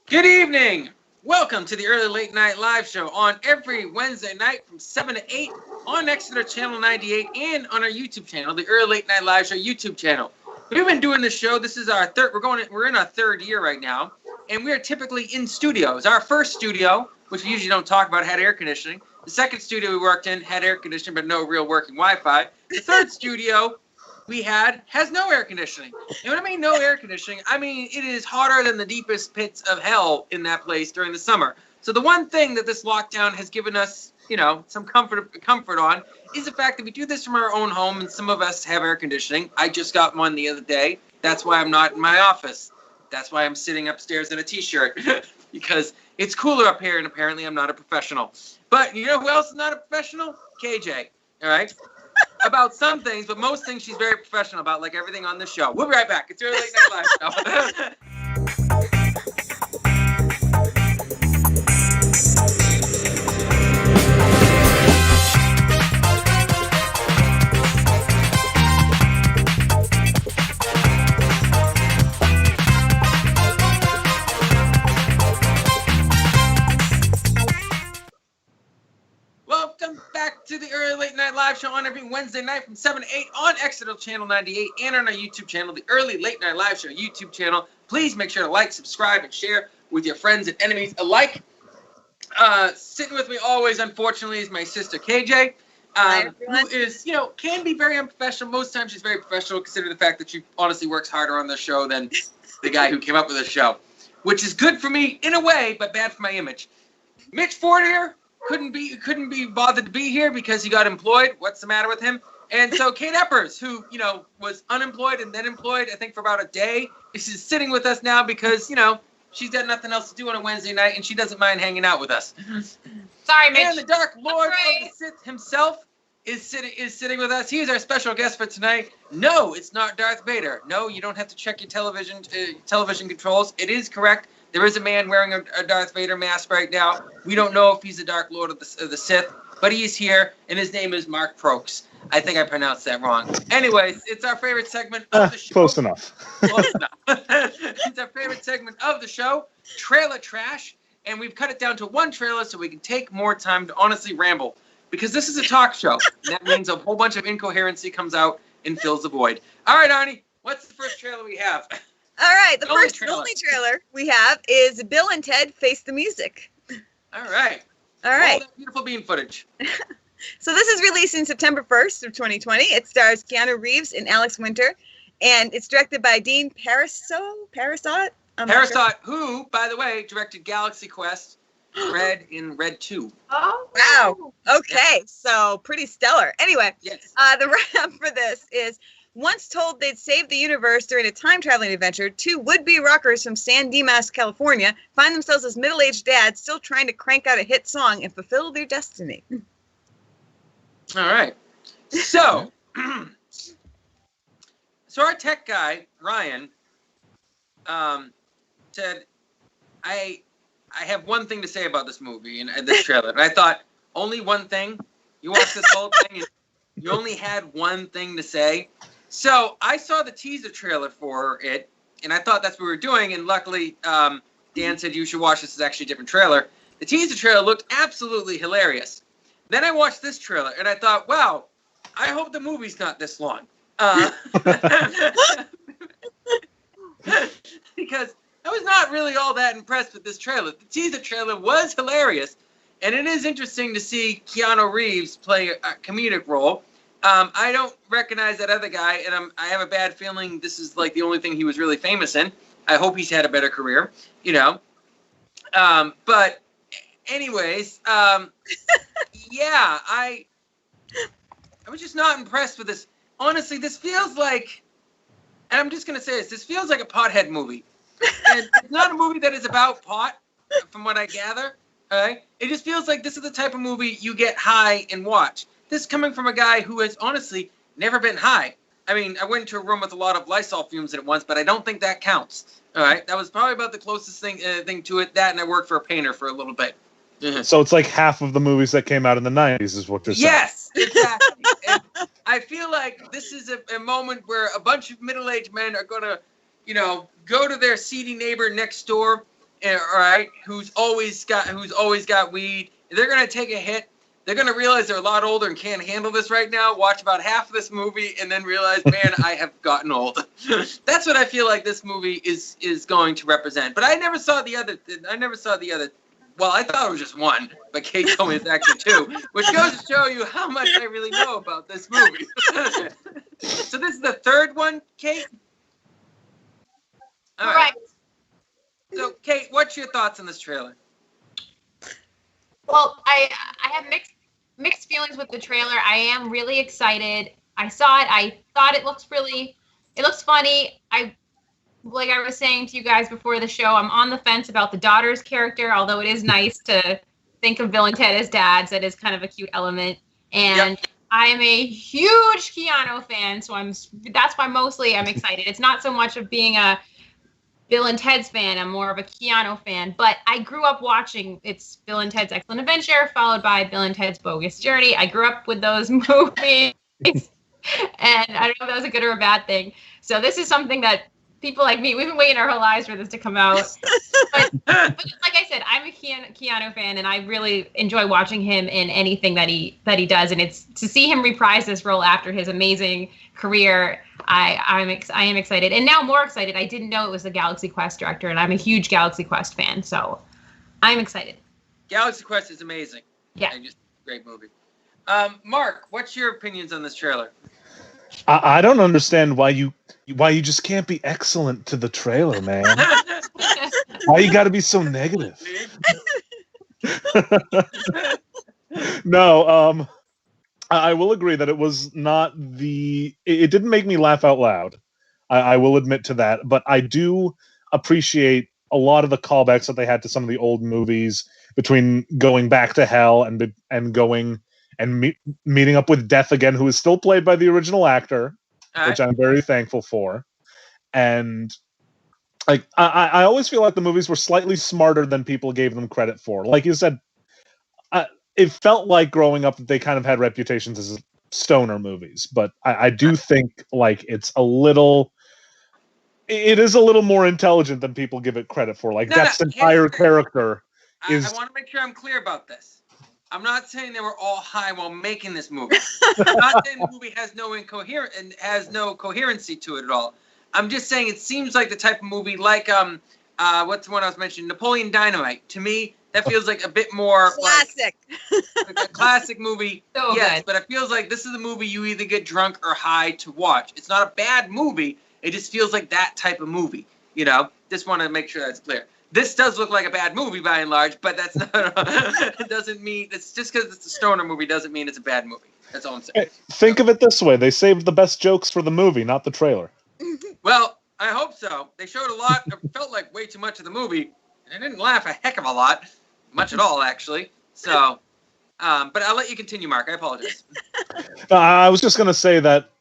Good evening. Welcome to the Early Late Night Live Show on every Wednesday night from 7 to 8 on Exeter Channel 98 and on our YouTube channel, the Early Late Night Live Show YouTube channel. We've been doing this show. This is our third. We're in our third year right now, and we are typically in studios. Our first studio, which we usually don't talk about, had air conditioning. The second studio we worked in had air conditioning, but no real working Wi-Fi. The third studio we had has no air conditioning. And when I mean no air conditioning, I mean it is hotter than the deepest pits of hell in that place during the summer. So the one thing that this lockdown has given us, some comfort on is the fact that we do this from our own home, and some of us have air conditioning. I just got one the other day. That's why I'm not in my office. That's why I'm sitting upstairs in a t-shirt because it's cooler up here, and apparently I'm not a professional. But you know who else is not a professional? KJ. All right. About some things, but most things she's very professional about, like everything on this show. We'll be right back. It's your Late Night Live Show. Welcome back to the Early Late Night Live Show on every Wednesday night from 7 to 8 on Exeter Channel 98 and on our YouTube channel, the Early Late Night Live Show YouTube channel. Please make sure to like, subscribe, and share with your friends and enemies alike. Sitting with me always, unfortunately, is my sister KJ, who is, can be very unprofessional. Most times she's very professional, considering the fact that she honestly works harder on the show than the guy who came up with the show, which is good for me in a way, but bad for my image. Mitch Fort here. Couldn't be bothered to be here because he got employed. What's the matter with him? And so Kate Eppers, who, was unemployed and then employed, I think for about a day, is sitting with us now because, she's got nothing else to do on a Wednesday night and she doesn't mind hanging out with us. Sorry, Mitch. And the Dark Lord of the Sith himself is sitting with us. He is our special guest for tonight. No, it's not Darth Vader. No, you don't have to check your television controls. It is correct. There is a man wearing a Darth Vader mask right now. We don't know if he's the Dark Lord of the Sith, but he's here, and his name is Mark Prokes. I think I pronounced that wrong. Anyways, it's our favorite segment of the show. Close enough. Close enough. It's our favorite segment of the show, Trailer Trash, and we've cut it down to one trailer so we can take more time to honestly ramble, because this is a talk show, and that means a whole bunch of incoherency comes out and fills the void. All right, Arnie, what's the first trailer we have? All right, the only trailer we have is Bill and Ted Face the Music. All right. All right. All that beautiful bean footage. So this is releasing September 1st of 2020. It stars Keanu Reeves and Alex Winter, and it's directed by Dean Parasot, who, by the way, directed Galaxy Quest, Red 2. Oh, wow. Okay, so pretty stellar. Anyway, yes. The wrap-up for this is, once told they'd save the universe during a time-traveling adventure, two would-be rockers from San Dimas, California, find themselves as middle-aged dads still trying to crank out a hit song and fulfill their destiny. All right. So, our tech guy, Ryan, said, I have one thing to say about this movie and this trailer. And I thought, only one thing? You watched this whole thing and you only had one thing to say? So I saw the teaser trailer for it, and I thought that's what we were doing, and luckily Dan said you should watch this. It's actually a different trailer. The teaser trailer looked absolutely hilarious. Then I watched this trailer, and I thought, wow, I hope the movie's not this long. Because I was not really all that impressed with this trailer. The teaser trailer was hilarious, and it is interesting to see Keanu Reeves play a comedic role. I don't recognize that other guy, and I have a bad feeling this is like the only thing he was really famous in. I hope he's had a better career, But anyways, yeah, I was just not impressed with this. Honestly, this feels like, and I'm just going to say this feels like a pothead movie. And it's not a movie that is about pot, from what I gather. Okay? It just feels like this is the type of movie you get high and watch. This is coming from a guy who has honestly never been high. I mean, I went into a room with a lot of Lysol fumes in it once, but I don't think that counts. All right? That was probably about the closest thing to it. That, and I worked for a painter for a little bit. So it's like half of the movies that came out in the 90s is what you're saying. Yes, exactly. And I feel like this is a moment where a bunch of middle-aged men are going to, go to their seedy neighbor next door all right, who's always got weed. They're gonna take a hit. They're gonna realize they're a lot older and can't handle this right now. Watch about half of this movie and then realize, man, I have gotten old. That's what I feel like this movie is going to represent. But I never saw the other. Well, I thought it was just one, but Kate told me it's actually two, which goes to show you how much I really know about this movie. So this is the third one, Kate? All right. So, Kate, what's your thoughts on this trailer? Well, I have mixed feelings with the trailer. I am really excited. I saw it. I thought it looks funny. Like I was saying to you guys before the show, I'm on the fence about the daughter's character, although it is nice to think of Bill and Ted as dads. That is kind of a cute element. And I am a huge Keanu fan, so that's why mostly I'm excited. It's not so much of being a Bill and Ted's fan. I'm more of a Keanu fan. But I grew up watching it's Bill and Ted's Excellent Adventure, followed by Bill and Ted's Bogus Journey. I grew up with those movies. And I don't know if that was a good or a bad thing. So this is something that people like me, we've been waiting our whole lives for this to come out. But like I said, I'm a Keanu fan, and I really enjoy watching him in anything that he does. And it's to see him reprise this role after his amazing career. I am excited, and now more excited. I didn't know it was the Galaxy Quest director, and I'm a huge Galaxy Quest fan, so I'm excited. Galaxy Quest is amazing. Yeah, just great movie. Mark, what's your opinions on this trailer? I don't understand why you just can't be excellent to the trailer, man. Why you got to be so negative? No, I will agree that it was not it didn't make me laugh out loud. I will admit to that, but I do appreciate a lot of the callbacks that they had to some of the old movies, between going back to hell and going and meeting up with Death again, who is still played by the original actor, which I'm very thankful for. And like I always feel like the movies were slightly smarter than people gave them credit for. Like you said, it felt like growing up that they kind of had reputations as stoner movies, but I do think like it is a little more intelligent than people give it credit for. Like Death's entire character is. I want to make sure I'm clear about this. I'm not saying they were all high while making this movie. I'm not saying the movie has no coherency to it at all. I'm just saying it seems like the type of movie like what's the one I was mentioning, Napoleon Dynamite. To me, that feels like a bit more classic. Like a classic movie. So yes, good. But it feels like this is a movie you either get drunk or high to watch. It's not a bad movie. It just feels like that type of movie. You know, just want to make sure that's clear. This does look like a bad movie by and large, but that's not. It doesn't mean it's just because it's a stoner movie doesn't mean it's a bad movie. That's all I'm saying. Think of it this way: they saved the best jokes for the movie, not the trailer. Well, I hope so. They showed a lot. It felt like way too much of the movie, and I didn't laugh a heck of a lot, much at all actually. So, but I'll let you continue, Mark. I apologize. I was just going to say that,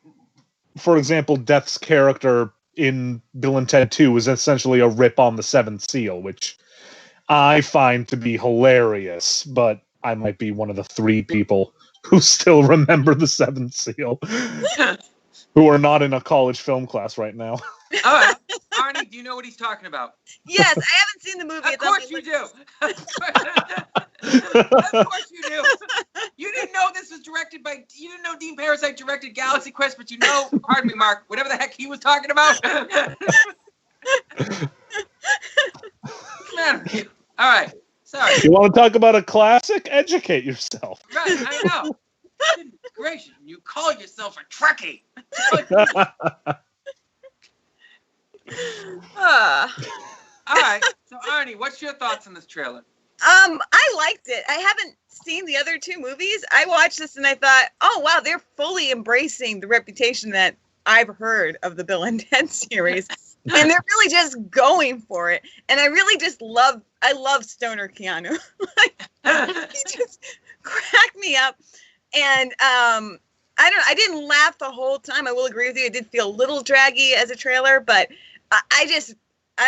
for example, Death's character in Bill and Ted 2 was essentially a rip on the Seventh Seal, which I find to be hilarious, but I might be one of the 3 people who still remember the Seventh Seal, who are not in a college film class right now. Arnie, do you know what he's talking about? Yes, I haven't seen the movie. Of course you do. Of course you do. You didn't know this was directed by. You didn't know Dean Parasite directed Galaxy Quest, but you know. Pardon me, Mark. Whatever the heck he was talking about. Man, all right. Sorry. You want to talk about a classic? Educate yourself. Right, I know. Goodness gracious, you call yourself a Trekkie. All right. So, Arnie, what's your thoughts on this trailer? I liked it. I haven't seen the other 2 movies. I watched this and I thought, oh wow, they're fully embracing the reputation that I've heard of the Bill and Ted series, and they're really just going for it. And I really just love stoner Keanu. He just cracked me up. And I didn't laugh the whole time. I will agree with you. It did feel a little draggy as a trailer, but I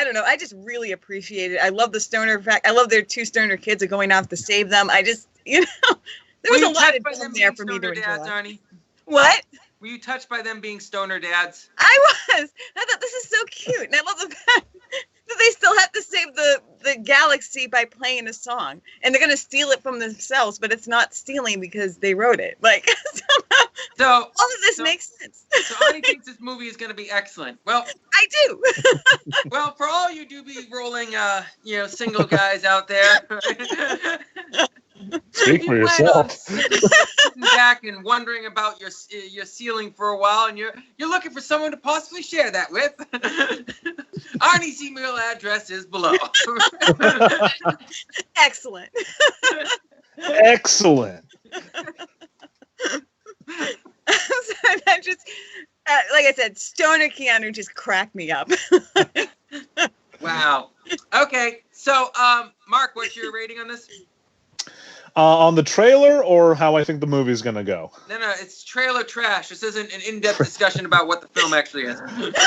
don't know. I just really appreciate it. I love the stoner fact. I love their 2 stoner kids are going off to save them. I just, there was a lot of them there for me to enjoy. Arnie? What? Were you touched by them being stoner dads? I was. I thought this is so cute, and I love the fact that they still have to save the galaxy by playing a song, and they're gonna steal it from themselves, but it's not stealing because they wrote it. Like somehow, So all of this makes sense. So Ani thinks this movie is going to be excellent. Well, I do. well, for all you doobie rolling, single guys out there, Speak for yourself. Sitting back and wondering about your ceiling for a while, and you're looking for someone to possibly share that with. Arnie's email address is below. Excellent. Excellent. So that just, like I said, Stoner Keanu just cracked me up. Wow. Okay, so Mark, what's your rating on this? On the trailer, or how I think the movie is going to go? No, it's trailer trash. This isn't an in-depth discussion about what the film actually is.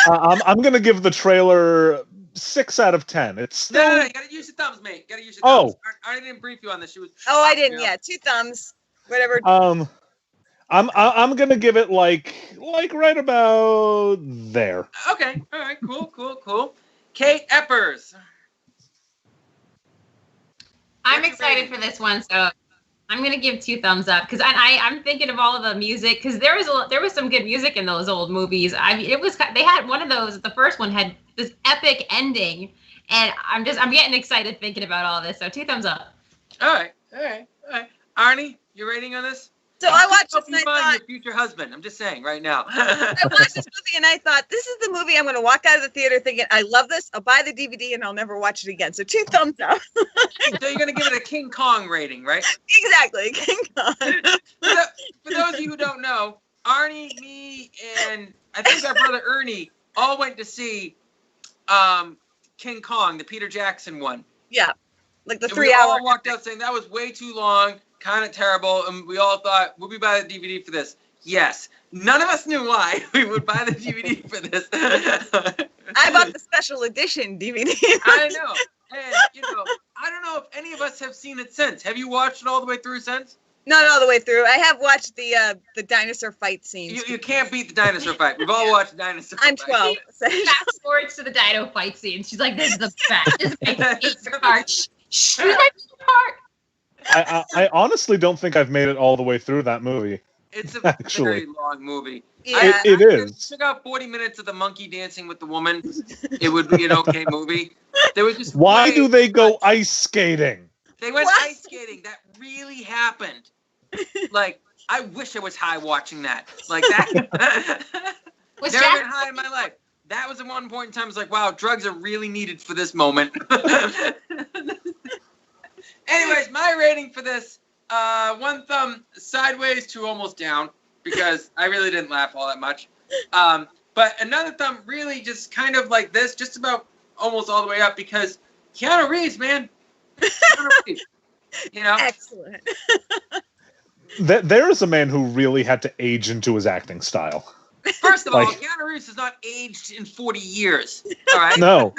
I'm going to give the trailer 6 out of 10. It's still... No, you gotta use your thumbs, mate. Gotta use your thumbs. I didn't brief you on this. I didn't. Yeah, 2 thumbs. Whatever. I'm gonna give it like right about there. Okay. All right. Cool. Kate Eppers. I'm excited for this one, so I'm gonna give 2 thumbs up because I'm thinking of all of the music because there was some good music in those old movies. They had one of those. The first one had this epic ending, and I'm getting excited thinking about all this. So 2 thumbs up. All right. Arnie, your rating on this? So I watched this and I thought, your future husband. I'm just saying right now. I watched this movie and I thought, this is the movie I'm going to walk out of the theater thinking, I love this. I'll buy the DVD and I'll never watch it again. So 2 thumbs up. So you're going to give it a King Kong rating, right? Exactly, King Kong. For those of you who don't know, Arnie, me, and I think our brother Ernie all went to see King Kong, the Peter Jackson one. Yeah, like the 3 we hour. all walked out saying that was way too long, kind of terrible, and we all thought, would we buy the DVD for this? Yes. None of us knew why we would buy the DVD for this. I bought the special edition DVD. I know. And, I don't know if any of us have seen it since. Have you watched it all the way through since? Not all the way through. I have watched the dinosaur fight scenes. You can't beat the dinosaur fight. We've all watched dinosaur I'm fight. 12. Fast forwards to the dino fight scene. She's like, "This is the best. This is my favorite part. Shh, this is my favorite part." I honestly don't think I've made it all the way through that movie. It's a Actually. very long movie. Yeah. It is. Took out 40 minutes of the monkey dancing with the woman. It would be an okay movie. There was just Why do they go ice skating? They went What? ice skating. That really happened. Like, I wish I was high watching that. Like that. Was Never Jack been high in my life. That was at one point in time. I was like, wow, drugs are really needed for this moment. Anyways, my rating for this, 1 thumb sideways to almost down, because I really didn't laugh all that much. But another thumb really just kind of like this, just about almost all the way up, because Keanu Reeves, man. Keanu Reeves, Excellent. There is a man who really had to age into his acting style. First of all, Like- Keanu Reeves has not aged in 40 years. All right? No.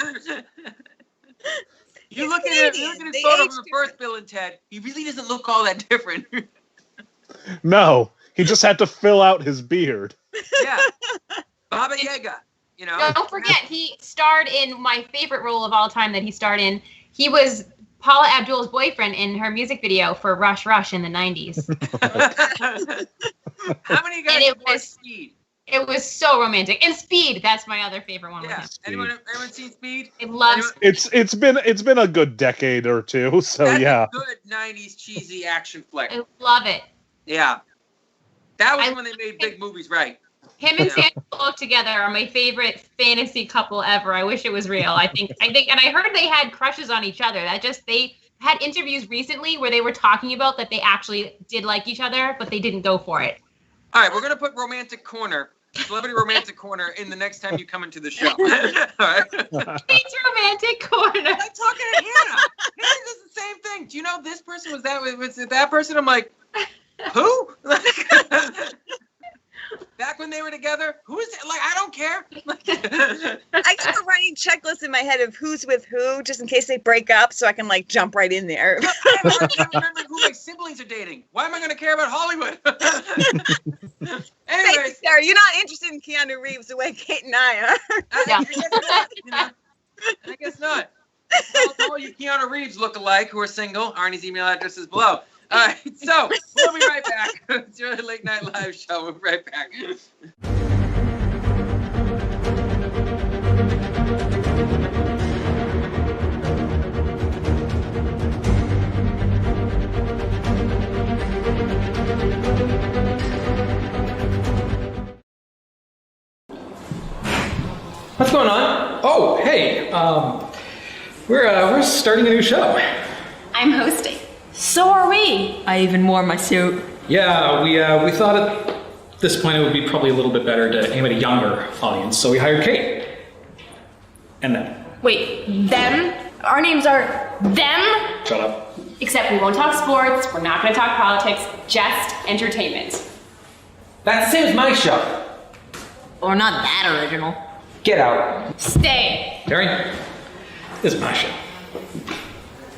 You look at his They photo age from the first Bill and Ted, he really doesn't look all that different. No. He just had to fill out his beard. Yeah. Baba Yaga, Don't forget, he starred in my favorite role of all time that he starred in. He was Paula Abdul's boyfriend in her music video for Rush Rush in the 90s. How many of you guys And it have watched was- Speed? It was so romantic. And Speed, that's my other favorite one. with Yeah. him. Anyone seen Speed? I love Anyone- Speed. It's been a good decade or two, so That's yeah. a good 90s cheesy action flick. I love it. Yeah. That was I- when they made big movies right. Him and Sandra Bullock together are my favorite fantasy couple ever. I wish it was real. I think, and I heard they had crushes on each other. They had interviews recently where they were talking about that they actually did like each other, but they didn't go for it. All right, we're going to put Celebrity Romantic Corner in the next time you come into the show. All right? It's romantic corner. I'm talking to Hannah. Hannah does the same thing. Do you know this person was it that person? I'm like, who? Back when they were together, who is it? Like, I don't care. I keep a running checklist in my head of who's with who, just in case they break up, so I can jump right in there. I'm not even remembering who my siblings are dating. Why am I going to care about Hollywood? Thank Anyways, you, Sarah. You're not interested in Keanu Reeves the way Kate and I are. I guess not. I guess not. Well, all you Keanu Reeves look-alike who are single, Arnie's email address is below. All right, so we'll be right back. It's your late night live show. We'll be right back. What's going on? Oh, hey, we're starting a new show. I'm hosting. So are we. I even wore my suit. Yeah, we thought at this point it would be probably a little bit better to aim at a younger audience, so we hired Kate. And them. Wait, them? Our names are them? Shut up. Except we won't talk sports, we're not gonna talk politics, just entertainment. That's the same as my show. Or not that original. Get out. Stay. Terry, this is my show.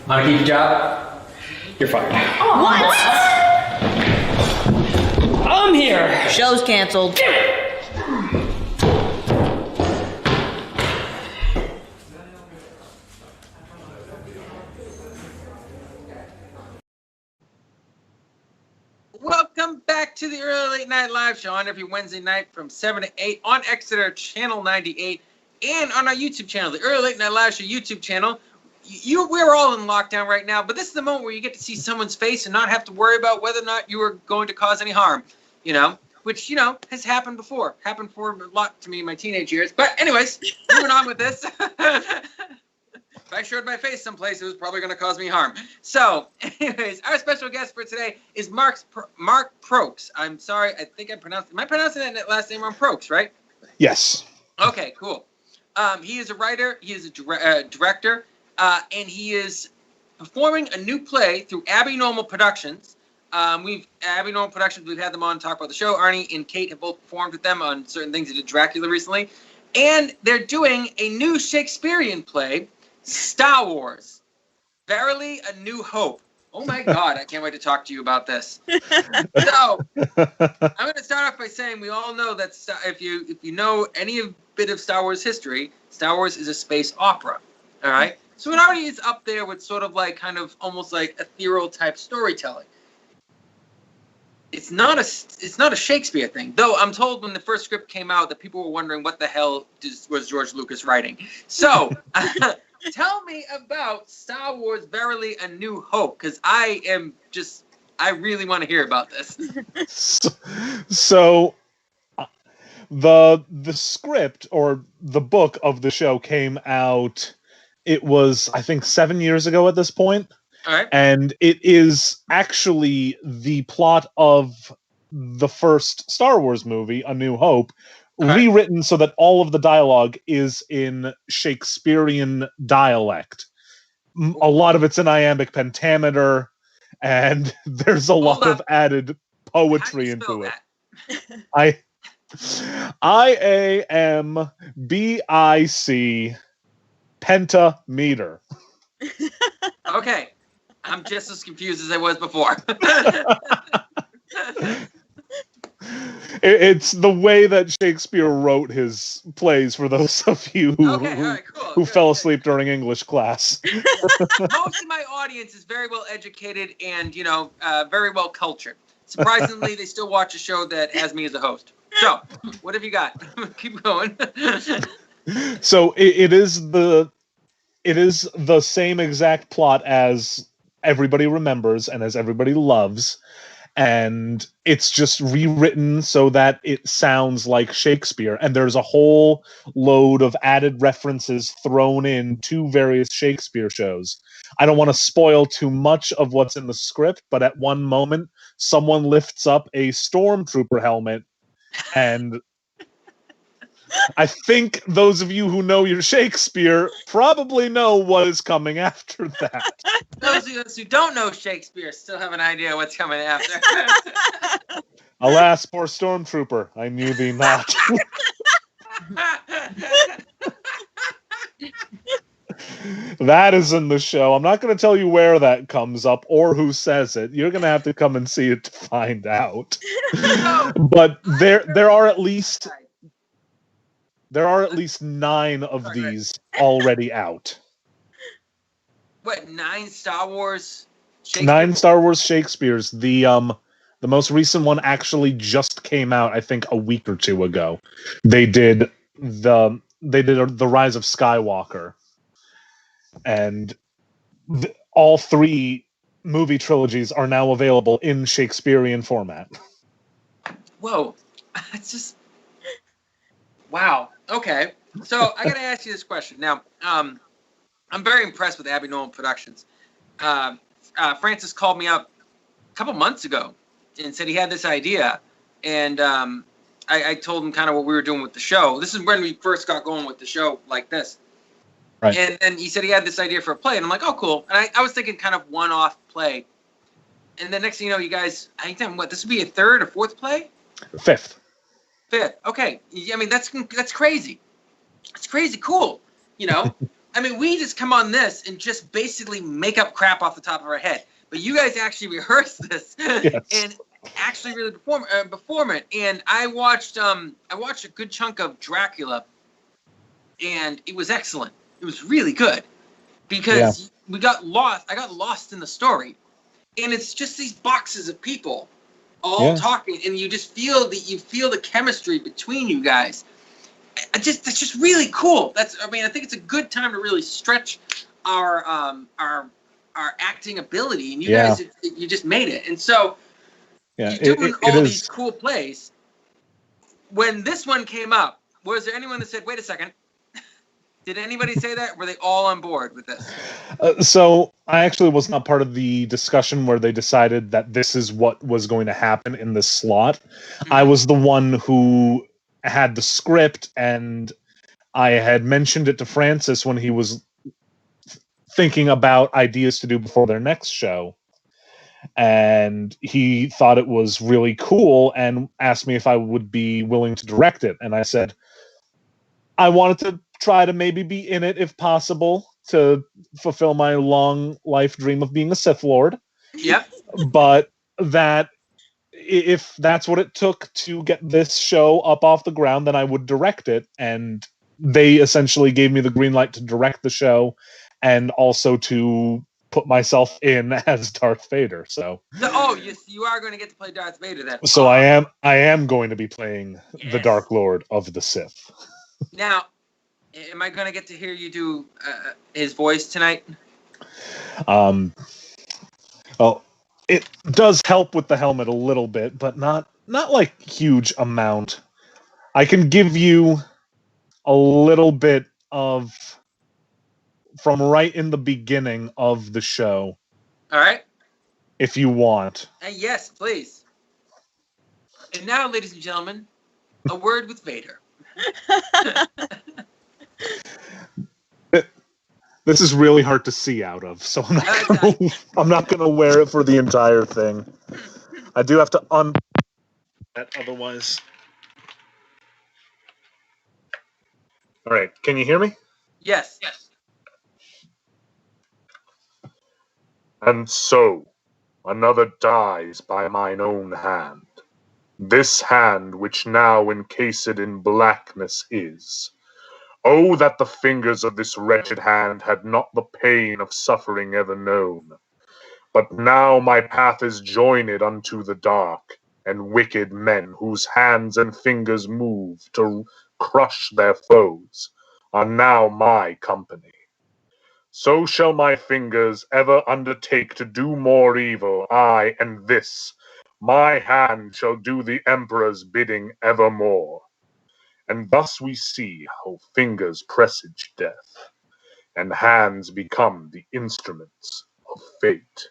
Want to keep your job? You're fired. What? I'm here. Show's canceled. Welcome back to the Early Late Night Live Show on every Wednesday night from 7 to 8 on Exeter Channel 98 and on our YouTube channel, the Early Late Night Live Show YouTube channel. We're all in lockdown right now, but this is the moment where you get to see someone's face and not have to worry about whether or not you are going to cause any harm, which, has happened before. Happened for a lot to me in my teenage years. But anyways, moving on with this. If I showed my face someplace, it was probably going to cause me harm. So, anyways, our special guest for today is Mark Prokes. I'm sorry, am I pronouncing that last name wrong? Prokes, right? Yes. Okay, cool. He is a writer, he is a director, and he is performing a new play through Abby Normal Productions. We've had them on to talk about the show. Arnie and Kate have both performed with them on certain things. They did Dracula recently. And they're doing a new Shakespearean play, Star Wars, Verily a New Hope. Oh my God, I can't wait to talk to you about this. So, I'm going to start off by saying we all know that if you know any bit of Star Wars history, Star Wars is a space opera. All right? So it already is up there with sort of like kind of almost like ethereal type storytelling. It's not a Shakespeare thing, though. I'm told when the first script came out that people were wondering what the hell was George Lucas writing. So, tell me about Star Wars: Verily a New Hope, because I really want to hear about this. So, the script or the book of the show came out. It was, I think, 7 years ago at this point. All right. And it is actually the plot of the first Star Wars movie, A New Hope, rewritten so that all of the dialogue is in Shakespearean dialect. A lot of it's in iambic pentameter, and there's a lot of added poetry into it. IAMBIC pentameter. Okay. I'm just as confused as I was before. It's the way that Shakespeare wrote his plays, for those of you who fell asleep during English class. Most of my audience is very well educated and, very well cultured. Surprisingly, they still watch a show that has me as a host. So, what have you got? Keep going. So it is the same exact plot as everybody remembers and as everybody loves, and it's just rewritten so that it sounds like Shakespeare, and there's a whole load of added references thrown in to various Shakespeare shows. I don't want to spoil too much of what's in the script, but at one moment someone lifts up a stormtrooper helmet, and I think those of you who know your Shakespeare probably know what is coming after that. Those of us who don't know Shakespeare still have an idea what's coming after. Alas, poor stormtrooper, I knew thee not. That is in the show. I'm not going to tell you where that comes up or who says it. You're going to have to come and see it to find out. But there are at least 9 of these already out. 9 Star Wars? 9 Star Wars Shakespeare's. The most recent one actually just came out, I think, a week or two ago. They did the Rise of Skywalker, and all 3 movie trilogies are now available in Shakespearean format. Whoa, it's just wow. Okay, so I got to ask you this question now. I'm very impressed with Abby Nolan Productions. Francis called me up a couple months ago and said he had this idea, and I told him kind of what we were doing with the show. This is when we first got going with the show like this. Right. And he said he had this idea for a play, and I'm like, oh, cool. And I was thinking kind of one-off play. And the next thing you know, you guys, I think, what, this would be a 3rd or 4th play? 5th. 5th. Okay. I mean, that's crazy. It's crazy cool. You know? I mean, we just come on this and just basically make up crap off the top of our head. But you guys actually rehearse this and actually really perform it. And I watched a good chunk of Dracula, and it was excellent. It was really good because we got lost. I got lost in the story, and it's just these boxes of people all talking, and you just feel the chemistry between you guys. That's just really cool. I think it's a good time to really stretch our acting ability, and you guys, you just made it. And so you're doing all these cool plays. When this one came up, was there anyone that said, "Wait a second"? Did anybody say that? Were they all on board with this? So I actually was not part of the discussion where they decided that this is what was going to happen in this slot. Mm-hmm. I was the one who had the script, and I had mentioned it to Francis when he was thinking about ideas to do before their next show. And he thought it was really cool and asked me if I would be willing to direct it. And I said, I wanted to try to maybe be in it if possible to fulfill my long life dream of being a Sith Lord. Yep. But that if that's what it took to get this show up off the ground, then I would direct it. And they essentially gave me the green light to direct the show and also to put myself in as Darth Vader. So you are going to get to play Darth Vader then. So I am going to be playing the Dark Lord of the Sith. Now, am I going to get to hear you do his voice tonight? Well, it does help with the helmet a little bit, but not like huge amount. I can give you a little bit of from right in the beginning of the show. All right. If you want. Yes, please. And now, ladies and gentlemen, a word with Vader. This is really hard to see out of, so I'm not gonna wear it for the entire thing. I do have to that, otherwise. All right, can you hear me? Yes. And so, another dies by mine own hand. This hand which now encased in blackness is. Oh, that the fingers of this wretched hand had not the pain of suffering ever known. But now my path is joined unto the dark, and wicked men whose hands and fingers move to crush their foes are now my company. So shall my fingers ever undertake to do more evil, aye, and this, my hand shall do the Emperor's bidding evermore. And thus we see how fingers presage death, and hands become the instruments of fate.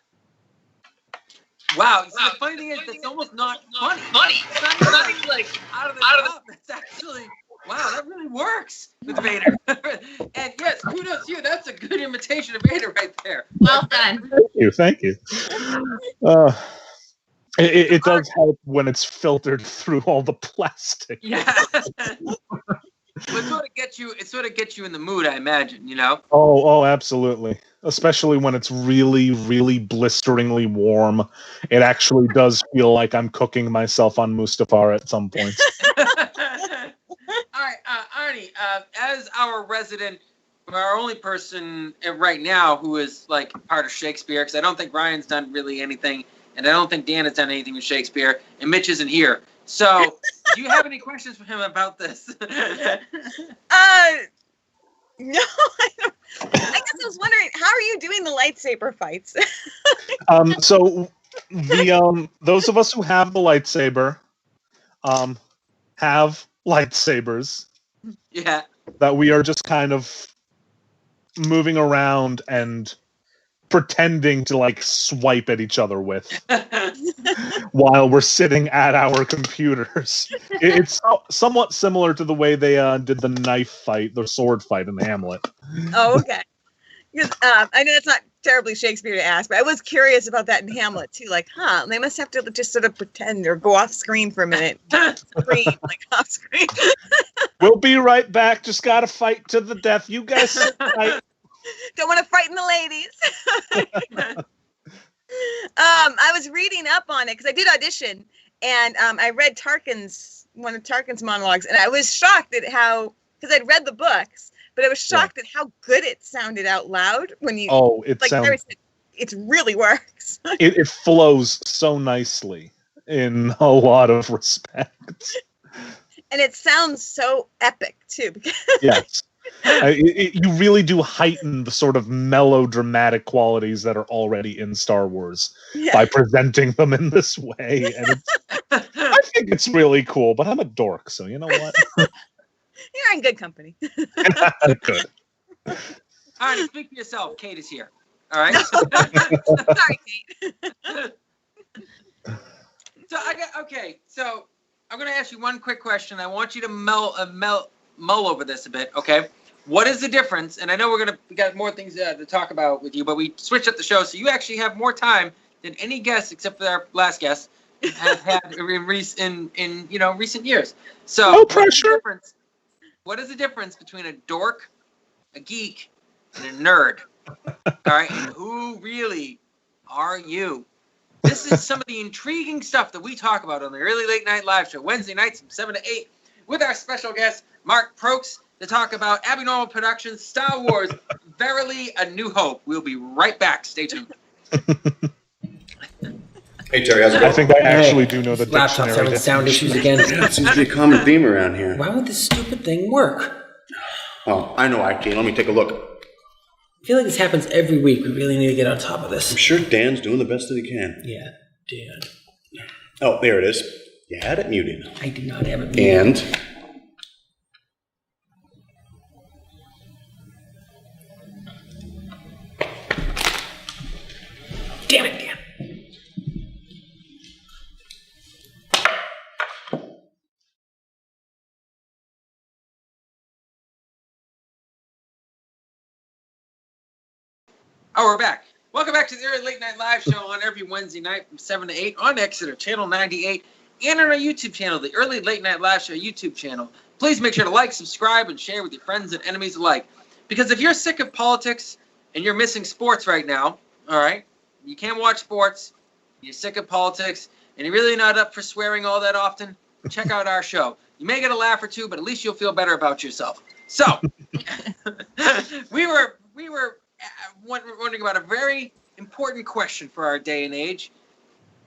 Wow, so the funny thing is, that's almost not funny. It's not even like out of the top. It's actually, wow, that really works with Vader. And yes, kudos to you. That's a good imitation of Vader right there. Well done. Thank you. It does help when it's filtered through all the plastic. Yeah. It sort of gets you in the mood, I imagine, you know? Oh, absolutely. Especially when it's really, really blisteringly warm. It actually does feel like I'm cooking myself on Mustafar at some points. All right, Arnie, as our resident our only person right now who is like part of Shakespeare, because I don't think Ryan's done really anything, and I don't think Dan has done anything with Shakespeare, and Mitch isn't here. So, do you have any questions for him about this? No, I don't. I guess I was wondering, how are you doing the lightsaber fights? So the those of us who have the lightsaber have lightsabers Yeah. that we are just kind of moving around and pretending to like swipe at each other with while we're sitting at our computers. It's somewhat similar to the way they did the knife fight, the sword fight in Hamlet. Oh, okay. Because I know it's not terribly Shakespeare to ask, but I was curious about that in Hamlet too. Like, they must have to just sort of pretend or go off screen for a minute. Screen, like off screen. We'll be right back. Just gotta fight to the death. You guys sit tight. Don't want to frighten the ladies. I was reading up on it because I did audition, and I read one of Tarkin's monologues, and I was shocked at how, because I'd read the books, but I was shocked at how good it sounded out loud when you. Oh, it like sounds. Terry said, it really works. It flows so nicely in a lot of respects. And it sounds so epic too. Yes. You really do heighten the sort of melodramatic qualities that are already in Star Wars by presenting them in this way. And I think it's really cool, but I'm a dork, so you know what? You're in good company. Good. All right, speak for yourself. Kate is here. All right. Sorry, Kate. So I'm going to ask you one quick question. I want you to mull over this a bit. Okay. What is the difference? And I know we got more things to talk about with you, but we switched up the show, so you actually have more time than any guest, except for our last guest, have had in recent years. So no pressure. What is the difference between a dork, a geek, and a nerd? All right, and who really are you? This is some of the intriguing stuff that we talk about on the Early Late Night Live Show, Wednesday nights from 7 to 8, with our special guest, Mark Prokes, to talk about Abnormal Productions, Star Wars, Verily A New Hope. We'll be right back. Stay tuned. Hey, Terry, how's it going? I think I actually do know the Laptop's dictionary. having sound issues again. It seems to be a common theme around here. Why would this stupid thing work? Oh, I know IT. Let me take a look. I feel like this happens every week. We really need to get on top of I'm this. sure Dan's doing the best that he can. Yeah, Dan. Oh, there it is. You had it muted. I do not have it muted. And? Damn it, Dan. Oh, we're back. Welcome back to the Early Late Night Live Show on every Wednesday night from 7 to 8 on Exeter, Channel 98, and on our YouTube channel, the Early Late Night Live Show YouTube channel. Please make sure to like, subscribe, and share with your friends and enemies alike. Because if you're sick of politics and you're missing sports right now, all right, you can't watch sports, you're sick of politics, and you're really not up for swearing all that often, check out our show. You may get a laugh or two, but at least you'll feel better about yourself. So, we were wondering about a very important question for our day and age.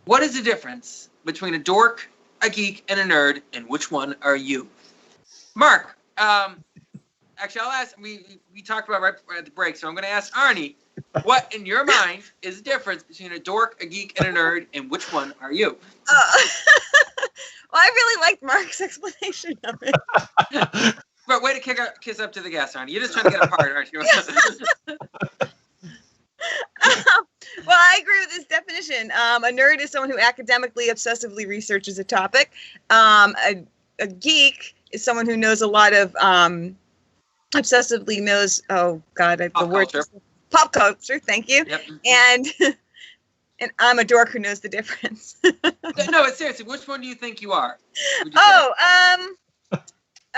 What is the difference between a dork, a geek, and a nerd, and which one are you? Mark, actually, I'll ask, we talked about right at the break, so I'm going to ask Arnie, what in your mind is the difference between a dork, a geek, and a nerd, and which one are you? Well, I really liked Mark's explanation of it. But way to kiss up to the gas, Arnie. You're just trying to get a part, aren't you? Well, I agree with this definition. A nerd is someone who academically, obsessively researches a topic. A geek is someone who knows a lot of, obsessively knows, pop culture, thank you. Yep. And I'm a dork who knows the difference. No, but seriously, which one do you think you are?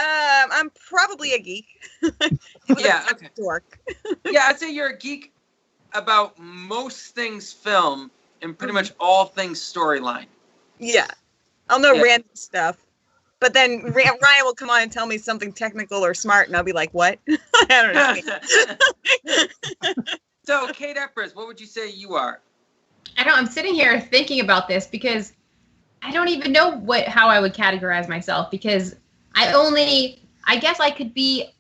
I'm probably a geek. Yeah, okay. Dork. Yeah, I'd say you're a geek about most things film and pretty much all things storyline. Yeah. I'll know random stuff. But then Ryan will come on and tell me something technical or smart, and I'll be like, what? I don't know. So, Kate Eppers, what would you say you are? I don't. I'm sitting here thinking about this because I don't even know how I would categorize myself, because I guess I could be.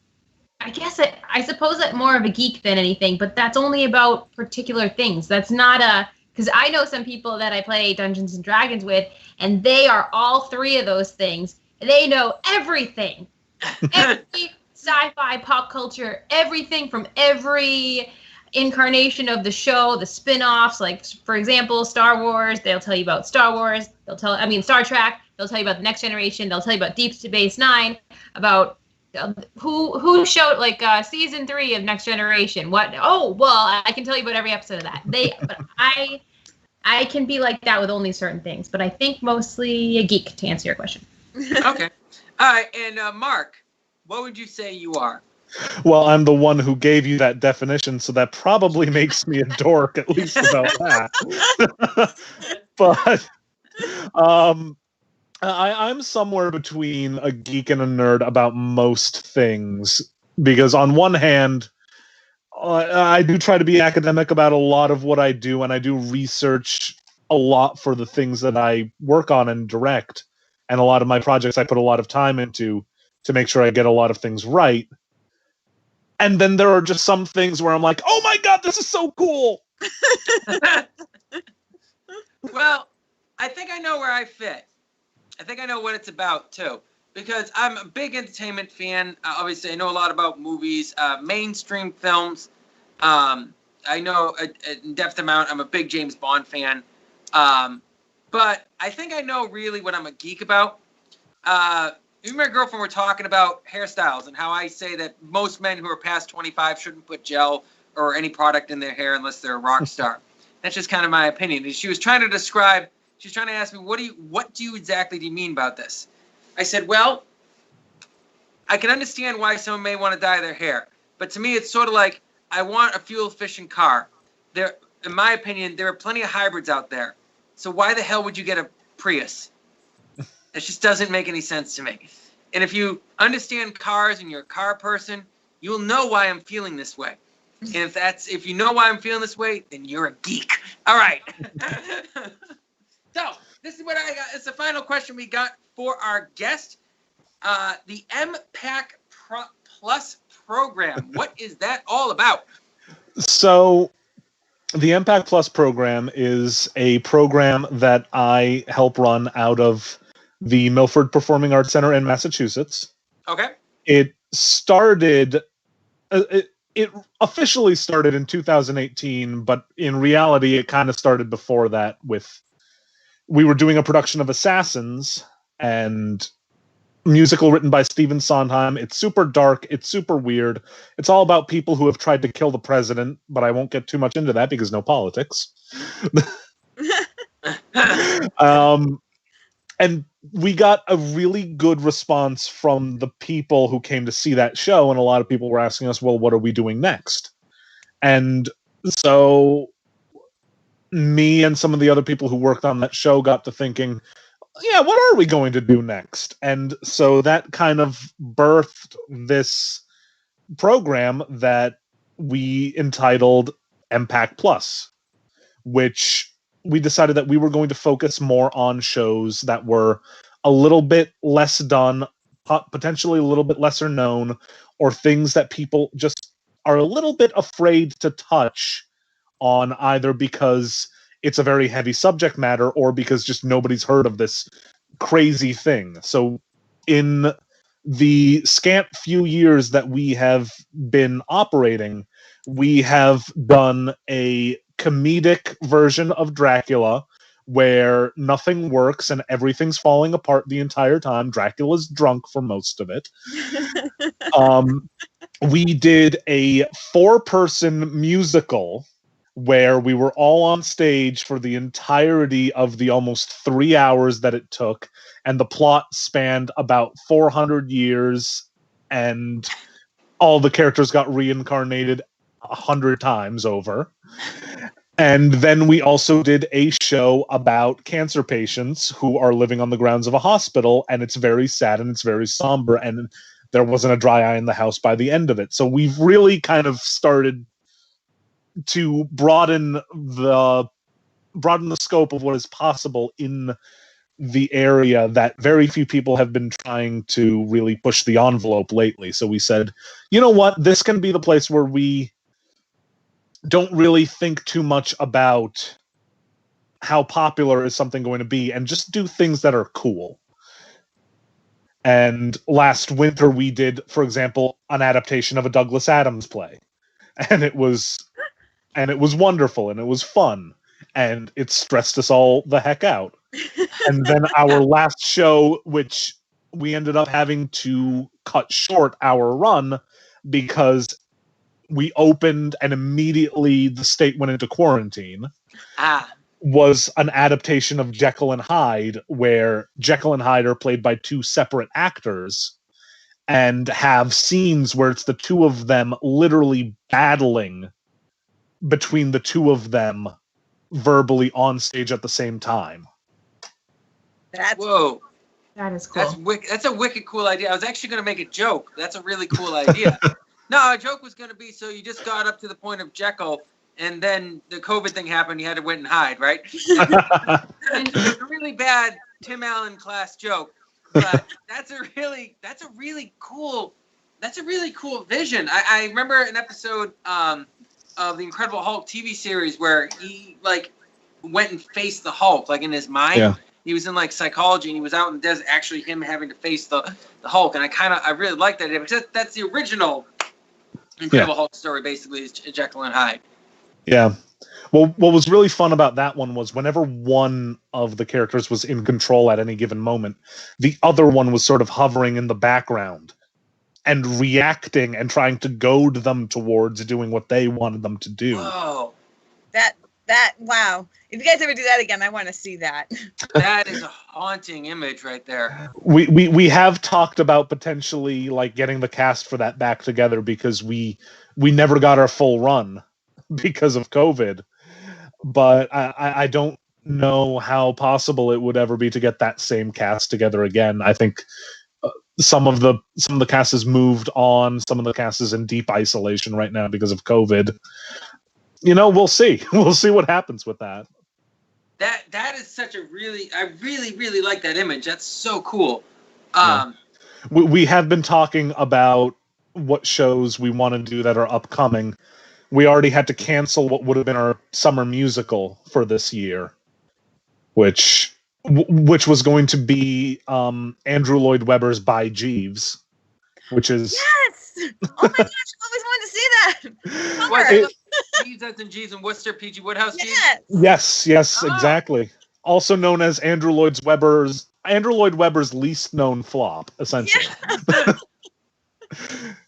I suppose that more of a geek than anything, but that's only about particular things. That's not because I know some people that I play Dungeons and Dragons with, and they are all three of those things. They know everything, every sci-fi, pop culture, everything from every incarnation of the show, the spin-offs. Like, for example, Star Wars. They'll tell you about Star Wars. Star Trek. They'll tell you about the Next Generation. They'll tell you about Deep Space Nine. About who showed season 3 of Next Generation. What? Oh, well, I can tell you about every episode of that. But I can be like that with only certain things. But I think mostly a geek, to answer your question. Okay. All right. And Mark, what would you say you are? Well, I'm the one who gave you that definition, so that probably makes me a dork, at least about that. But I'm somewhere between a geek and a nerd about most things, because on one hand, I do try to be academic about a lot of what I do, and I do research a lot for the things that I work on and direct, and a lot of my projects I put a lot of time into to make sure I get a lot of things right. And then there are just some things where I'm like, oh my god, this is so cool! Well, I think I know where I fit. I think I know what it's about, too. Because I'm a big entertainment fan. Obviously, I know a lot about movies, mainstream films. I know an in-depth amount. I'm a big James Bond fan. But I think I know really what I'm a geek about. Me and my girlfriend were talking about hairstyles and how I say that most men who are past 25 shouldn't put gel or any product in their hair unless they're a rock star. That's just kind of my opinion. And she was trying to ask me, what do you exactly mean about this? I said, well, I can understand why someone may want to dye their hair. But to me, it's sort of like, I want a fuel-efficient car. In my opinion, there are plenty of hybrids out there. So why the hell would you get a Prius? It just doesn't make any sense to me. And if you understand cars and you're a car person, you'll know why I'm feeling this way. And if you know why I'm feeling this way, then you're a geek. All right. So this is what I got. It's the final question we got for our guest. The MPAC Plus program. What is that all about? So the MPAC Plus program is a program that I help run out of the Milford Performing Arts Center in Massachusetts. Okay. It started... It officially started in 2018, but in reality, it kind of started before that we were doing a production of Assassins, and musical written by Stephen Sondheim. It's super dark. It's super weird. It's all about people who have tried to kill the president, but I won't get too much into that because no politics. And we got a really good response from the people who came to see that show, and a lot of people were asking us, well, what are we doing next? And so me and some of the other people who worked on that show got to thinking, yeah, what are we going to do next? And so that kind of birthed this program that we entitled MPAC Plus, which we decided that we were going to focus more on shows that were a little bit less done, potentially a little bit lesser known, or things that people just are a little bit afraid to touch on, either because it's a very heavy subject matter or because just nobody's heard of this crazy thing. So in the scant few years that we have been operating, we have done a comedic version of Dracula where nothing works and everything's falling apart the entire time. Dracula's drunk for most of it. We did a 4-person musical where we were all on stage for the entirety of the almost 3 hours that it took, and the plot spanned about 400 years, and all the characters got reincarnated 100 times over. And then we also did a show about cancer patients who are living on the grounds of a hospital, and it's very sad and it's very somber, and there wasn't a dry eye in the house by the end of it. So we've really kind of started to broaden the scope of what is possible in the area that very few people have been trying to really push the envelope lately. So we said, you know what, this can be the place where we don't really think too much about how popular is something going to be and just do things that are cool. And last winter we did, for example, an adaptation of a Douglas Adams play. And it was wonderful and it was fun and it stressed us all the heck out. And then our last show, which we ended up having to cut short our run because we opened and immediately the state went into quarantine, was an adaptation of Jekyll and Hyde, where Jekyll and Hyde are played by two separate actors and have scenes where it's the two of them literally battling between the two of them verbally on stage at the same time. Whoa. That is cool. That's a wicked cool idea. I was actually going to make a joke. That's a really cool idea. No, our joke was going to be, so you just got up to the point of Jekyll, and then the COVID thing happened, you had to went and hide, right? And it's a really bad Tim Allen class joke, but that's a really cool vision. I remember an episode of the Incredible Hulk TV series where he went and faced the Hulk, in his mind. Yeah. He was in psychology and he was out in the desert, actually him having to face the Hulk. And I really like that idea, because that's the original Incredible Hulk story, basically, is Jekyll and Hyde. Yeah. Well, what was really fun about that one was whenever one of the characters was in control at any given moment, the other one was sort of hovering in the background and reacting and trying to goad them towards doing what they wanted them to do. Whoa. Wow. If you guys ever do that again, I want to see that. That is a haunting image right there. We have talked about potentially getting the cast for that back together, because we never got our full run because of COVID. But I don't know how possible it would ever be to get that same cast together again. I think some of the cast has moved on. Some of the cast is in deep isolation right now because of COVID. We'll see. We'll see what happens with that. That is such a I really like that image. That's so cool. We have been talking about what shows we want to do that are upcoming. We already had to cancel what would have been our summer musical for this year, which was going to be Andrew Lloyd Webber's By Jeeves, which is... Yes! Oh my gosh, I always wanted to see that! Jeeves as in Jeeves and Worcester, P.G. Woodhouse. Yes! Yes, exactly. Also known as Andrew Lloyd Webber's least known flop, essentially. Yeah.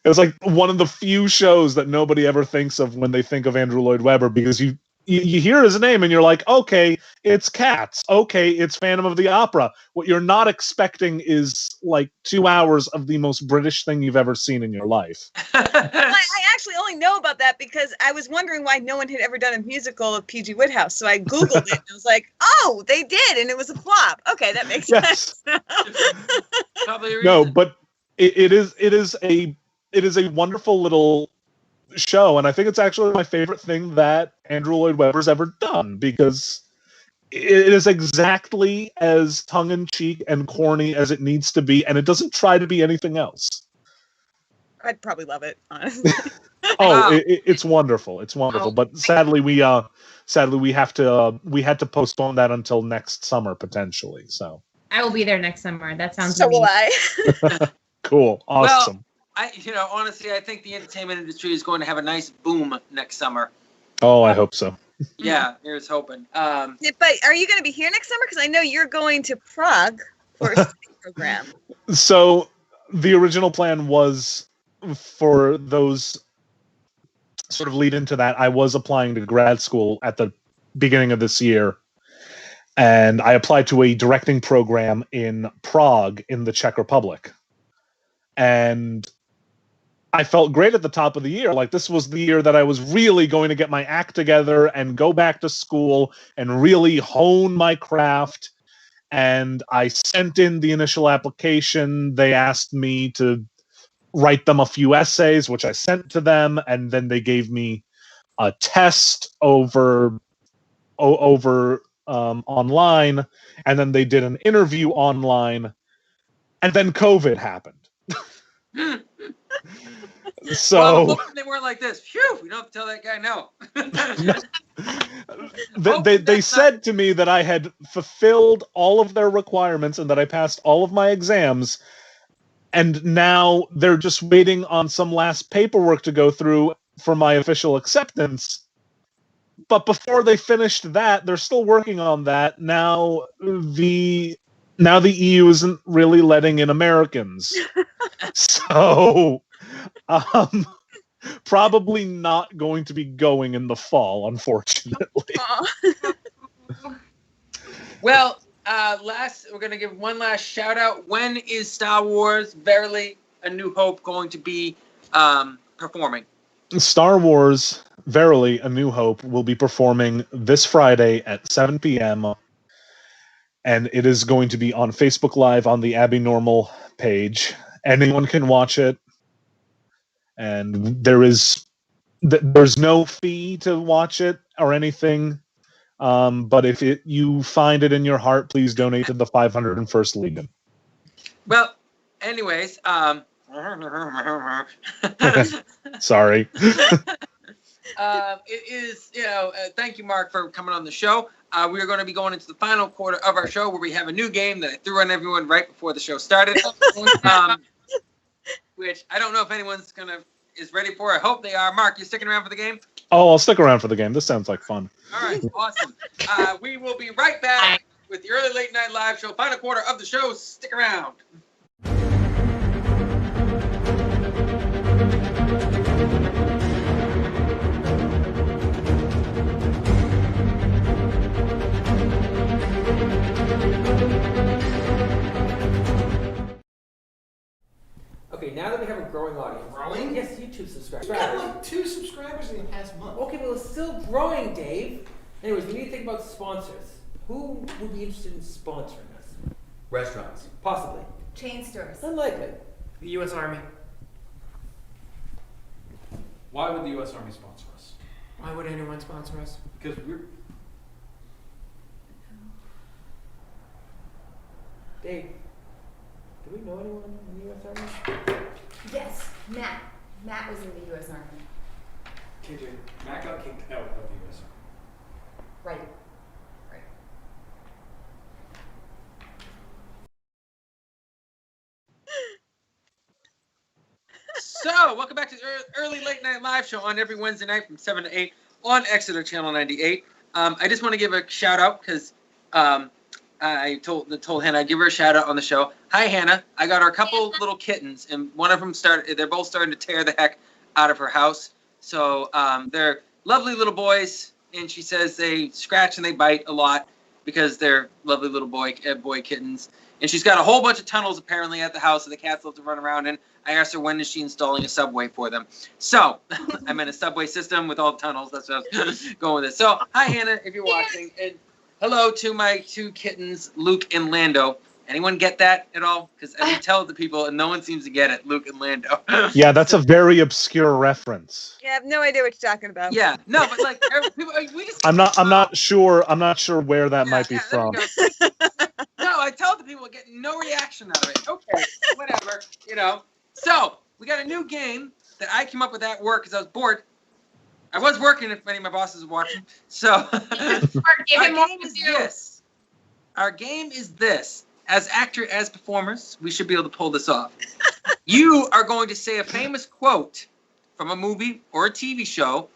It was one of the few shows that nobody ever thinks of when they think of Andrew Lloyd Webber, because you hear his name and you're like, okay, it's Cats. Okay, it's Phantom of the Opera. What you're not expecting is 2 hours of the most British thing you've ever seen in your life. Well, I actually only know about that because I was wondering why no one had ever done a musical of P.G. Woodhouse. So I Googled it and I was like, oh, they did, and it was a flop. Okay, that makes sense. No, but it is a wonderful little show, and I think it's actually my favorite thing that Andrew Lloyd Webber's ever done, because it is exactly as tongue-in-cheek and corny as it needs to be, and it doesn't try to be anything else. I'd probably love it, honestly. It's wonderful. It's wonderful, but sadly we had to postpone that until next summer potentially. So I will be there next summer. That sounds so will I. Cool, awesome. Well, honestly, I think the entertainment industry is going to have a nice boom next summer. Oh, I hope so. Yeah, here's hoping. But are you going to be here next summer? Because I know you're going to Prague for a study program. So the original plan was, for those sort of lead into that, I was applying to grad school at the beginning of this year. And I applied to a directing program in Prague in the Czech Republic. And I felt great at the top of the year. Like, this was the year that I was really going to get my act together and go back to school and really hone my craft. And I sent in the initial application. They asked me to write them a few essays, which I sent to them, and then they gave me a test over online, and then they did an interview online, and then COVID happened. So well, they weren't like this. Phew, we don't have to tell that guy no. they said to me that I had fulfilled all of their requirements and that I passed all of my exams, and now they're just waiting on some last paperwork to go through for my official acceptance. But before they finished that, they're still working on that. Now the EU isn't really letting in Americans. So probably not going to be going in the fall, unfortunately. Well, we're going to give one last shout out. When is Star Wars Verily A New Hope going to be performing? Star Wars Verily A New Hope will be performing this Friday at 7 p.m. And it is going to be on Facebook Live on the Abby Normal page. Anyone can watch it. And there's no fee to watch it or anything. But if you find it in your heart, please donate to the 501st Legion. Well, anyways, sorry. It is, thank you, Mark, for coming on the show. We are going to be going into the final quarter of our show where we have a new game that I threw on everyone right before the show started. Which I don't know if anyone's is ready for. I hope they are. Mark, you sticking around for the game? Oh, I'll stick around for the game. This sounds like fun. All right, awesome. We will be right back with the Early Late Night Live Show, final quarter of the show. Stick around. Okay, now that we have a growing audience. Growing? Yes, YouTube subscribers. We got like 2 subscribers in the past month. Okay, well, it's still growing, Dave. Anyways, we need to think about sponsors. Who would be interested in sponsoring us? Restaurants. Possibly. Chain stores. Unlikely. The U.S. Army. Why would the U.S. Army sponsor us? Why would anyone sponsor us? Because we're... Dave, do we know anyone in the U.S. Army? Yes, Matt. Matt was in the U.S. Army. KJ, Matt got kicked out of the U.S. Army. Right. So, welcome back to the Early Late Night Live Show on every Wednesday night from 7 to 8 on Exeter Channel 98. I just want to give a shout out because I told Hannah I'd give her a shout out on the show. Hi, Hannah. I got her a couple little kittens, and one of them they're both starting to tear the heck out of her house. So they're lovely little boys, and she says they scratch and they bite a lot because they're lovely little boy kittens. And she's got a whole bunch of tunnels apparently at the house that the cats love to run around in. I asked her when is she installing a subway for them. So I'm in a subway system with all the tunnels. That's what I was going with it. So hi, Hannah, if you're watching. And hello to my 2 kittens, Luke and Lando. Anyone get that at all? Because I tell it to people and no one seems to get it, Luke and Lando. Yeah, that's a very obscure reference. Yeah, I have no idea what you're talking about. Yeah, no, but like people, we just. I'm not sure where that might be from. No, I tell the people getting no reaction out of it. Okay, whatever, So we got a new game that I came up with at work because I was bored. I was working if any of my bosses were watching. So our game is this. As performers, we should be able to pull this off. You are going to say a famous quote from a movie or a TV show,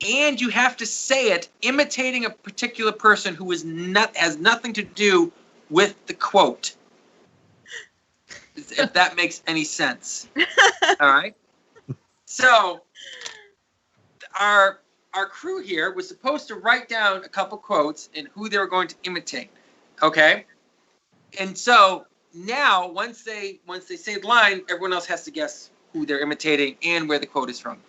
and you have to say it imitating a particular person who has nothing to do with the quote. If that makes any sense. All right. So our crew here was supposed to write down a couple quotes and who they were going to imitate. Okay. And so now once they say the line, everyone else has to guess who they're imitating and where the quote is from.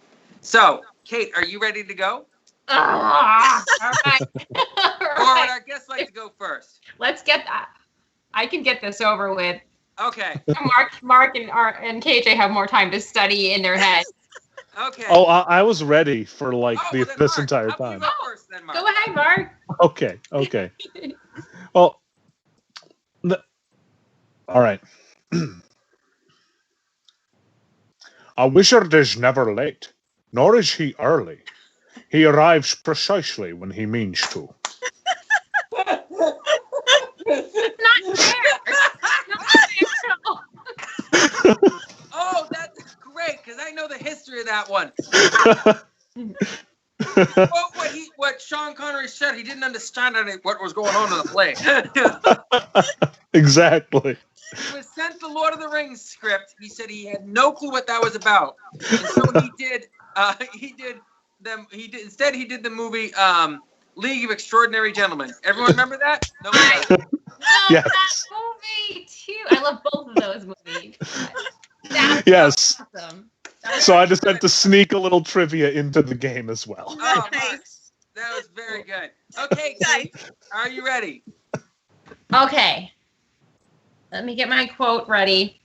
So, Kate, are you ready to go? All right. Or would our guests like to go first? Let's get that. I can get this over with. Okay. Mark and KJ have more time to study in their heads. Okay. Oh, I was ready for like Well, then, this Mark, entire how about time. you go first, then, Mark? Go ahead, Mark. Okay. Well, all right. A wizard is never late, nor is he early. He arrives precisely when he means to. Not fair. Not fair. Oh, that's great, because I know the history of that one. What Sean Connery said, he didn't understand what was going on in the play. Exactly. He was sent the Lord of the Rings script. He said he had no clue what that was about, and so he did the movie League of Extraordinary Gentlemen. Everyone remember that? No. Yes. That movie too. I love both of those movies. Yes. Awesome. So I just had to sneak a little trivia into the game as well. Oh, Mark, that was very good. Okay, Kate, are you ready? Okay. Let me get my quote ready.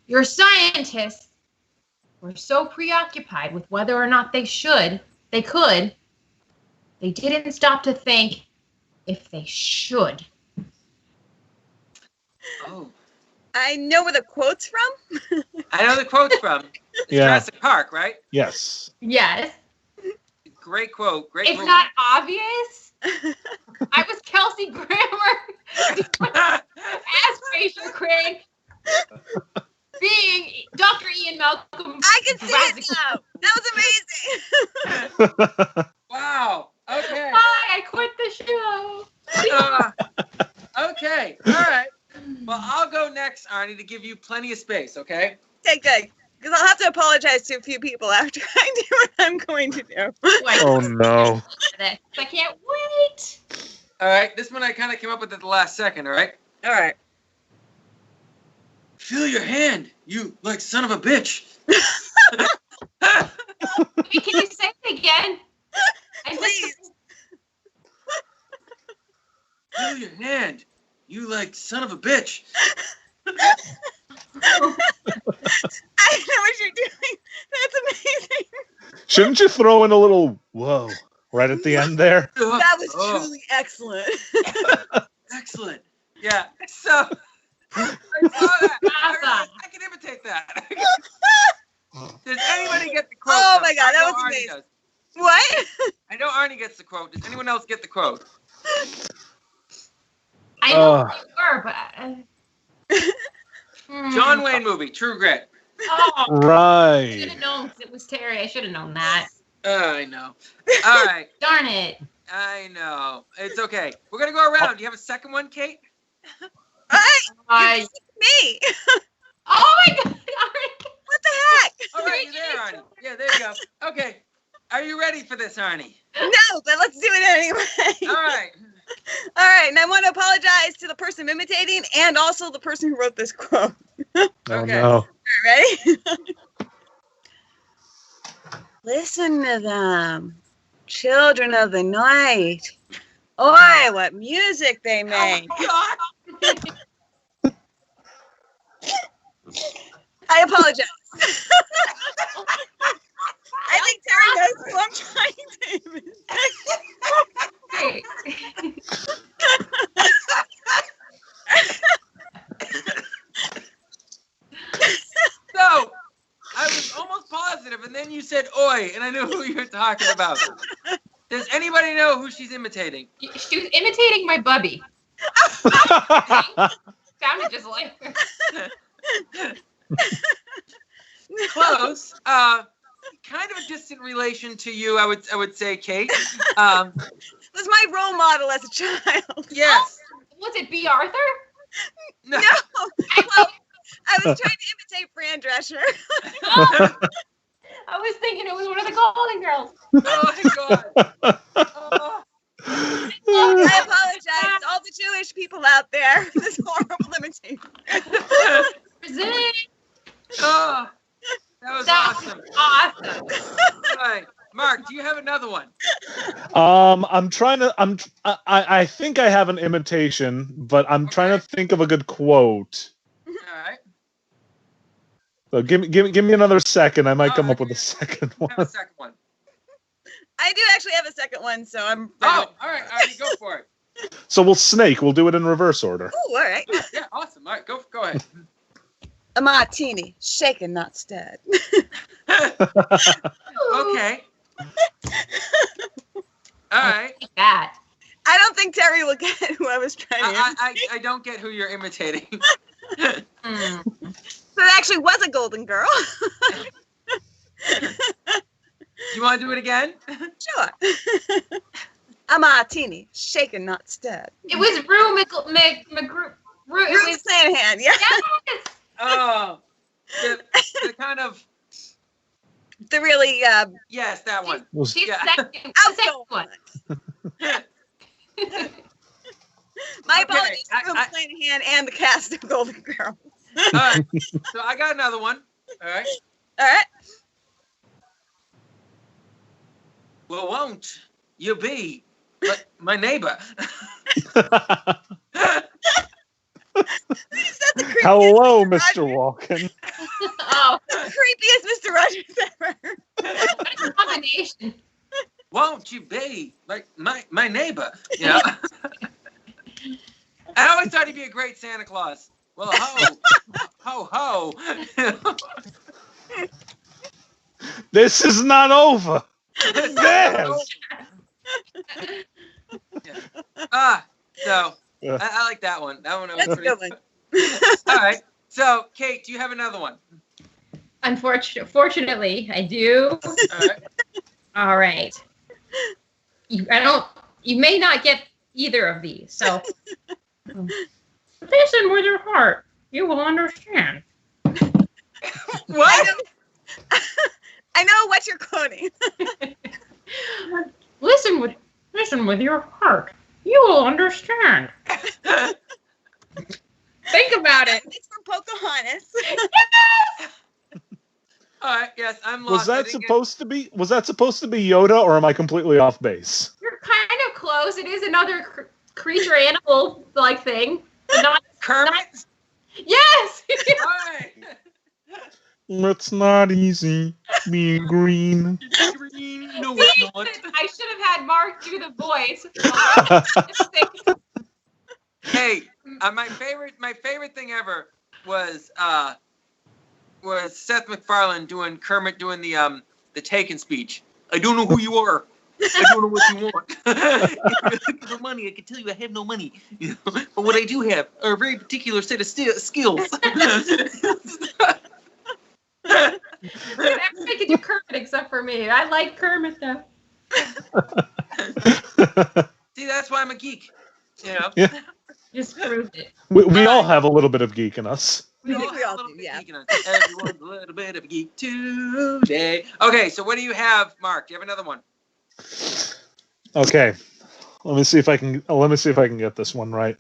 Your scientists were so preoccupied with whether or not they could, they didn't stop to think if they should. Oh. I know where the quote's from. I know the quote's from. It's Yeah. Jurassic Park, right? Yes. Yes. Great quote. Great It's movie. not obvious. I was Kelsey Grammer, aspiration crank, being Dr. Ian Malcolm. I can see it now. That was amazing. Wow. Okay. Bye, I quit the show. Okay. All right. Well, I'll go next, Arnie, to give you plenty of space, okay? Okay, good. Because I'll have to apologize to a few people after I do what I'm going to do. Oh no. I can't wait. All right. This one I kind of came up with at the last second, all right? All right. Feel your hand, you like son of a bitch. Can you say it again? Please. Feel your hand, you like son of a bitch. I know what you're doing. That's amazing. Shouldn't you throw in a little whoa right at the end there? That was truly excellent. Excellent. Yeah. So I saw that. I can imitate that. Does anybody get the quote? Oh my God, I know that was Arnie amazing. does. What? I know Arnie gets the quote. Does anyone else get the quote? I know what you were, but. John Wayne movie, True Grit. Oh, I Right. should have known 'cause it was Terry. I should have known that. I know. All right. Darn it. I know. It's okay. We're going to go around. Do you have a second one, Kate? Hey, me. Oh my God. What the heck? All right, you're there, Arnie. Yeah, there you go. Okay. Are you ready for this, Arnie? No, but let's do it anyway. All right. All right, and I want to apologize to the person imitating and also the person who wrote this quote. Oh Okay. no. Ready? Listen to them, children of the night. Oi, what music they make. Oh, I apologize. I think Terry knows who I'm trying to So, I was almost positive, and then you said oi, and I knew who you were talking about. Does anybody know who she's imitating? She was imitating my bubby. Sounded just like her. Close. Kind of a distant relation to you, I would say, Kate. Was my role model as a child. Yes. Was it B. Arthur? No. I was trying to imitate Fran Drescher. I was thinking it was one of the Golden Girls. Oh my God. Oh. I apologize to all the Jewish people out there for this horrible imitation. Awesome. Awesome. All right. Mark, do you have another one? I'm trying to. I think I have an imitation, but I'm trying to think of a good quote. All right. So give me another second. I might come up with a second one. Have a second one. I do actually have a second one, so I'm. Oh, all right. Go for it. So we'll snake. We'll do it in reverse order. Oh, all right. Yeah, awesome. All right, go ahead. A martini, shaken, not stirred. Okay. All right. That. I don't think Terry will get who I was trying to. I don't get who you're imitating. So it actually was a golden girl. You want to do it again? Sure. A martini, shaken, not stirred. It was Rue McGrew. Rue Sanahan, yeah. Yes. Oh, the kind of. The really. Yes, that one. She's Yeah. the second one. My Okay, apologies to Rue Sanahan and the cast of Golden Girls. All right. So I got another one. All right. All right. Well, won't you be like my neighbor? Hello, Mr. Walken. Oh, Creepiest Mr. Rogers ever. what a combination. Won't you be like my neighbor? You know. I always thought he'd be a great Santa Claus. Well, ho. This is not over. Yes. So Yeah. I like that one. That one was That's a pretty good one. All right. So, Kate, do you have another one? Fortunately, I do. All right. All right. You may not get either of these. So listen with your heart. You will understand. What? I know what you're quoting. Listen with your heart. You will understand. Think about it. It's from Pocahontas. All right. Yes, I'm lost. Was that supposed to be Yoda, or am I completely off base? You're kind of close. It is another creature animal like thing. But not Kermit? Yes. All right. It's not easy being green. No, it's not. I should have had Mark do the voice. Hey, my favorite thing ever was Seth MacFarlane doing Kermit doing the Taken speech. I don't know who you are. I don't know what you want. If you're looking for money, I can tell you I have no money. You know? But what I do have are a very particular set of skills. Everybody can do Kermit except for me. I like Kermit though. See, that's why I'm a geek. You know? Yeah. Just proved it. We all have a little bit of geek in us. We all have a do, little bit yeah. of geek in us. Everyone's a little bit of a geek today. Okay, so what do you have, Mark? Do you have another one? Okay. Let me see if I can get this one right.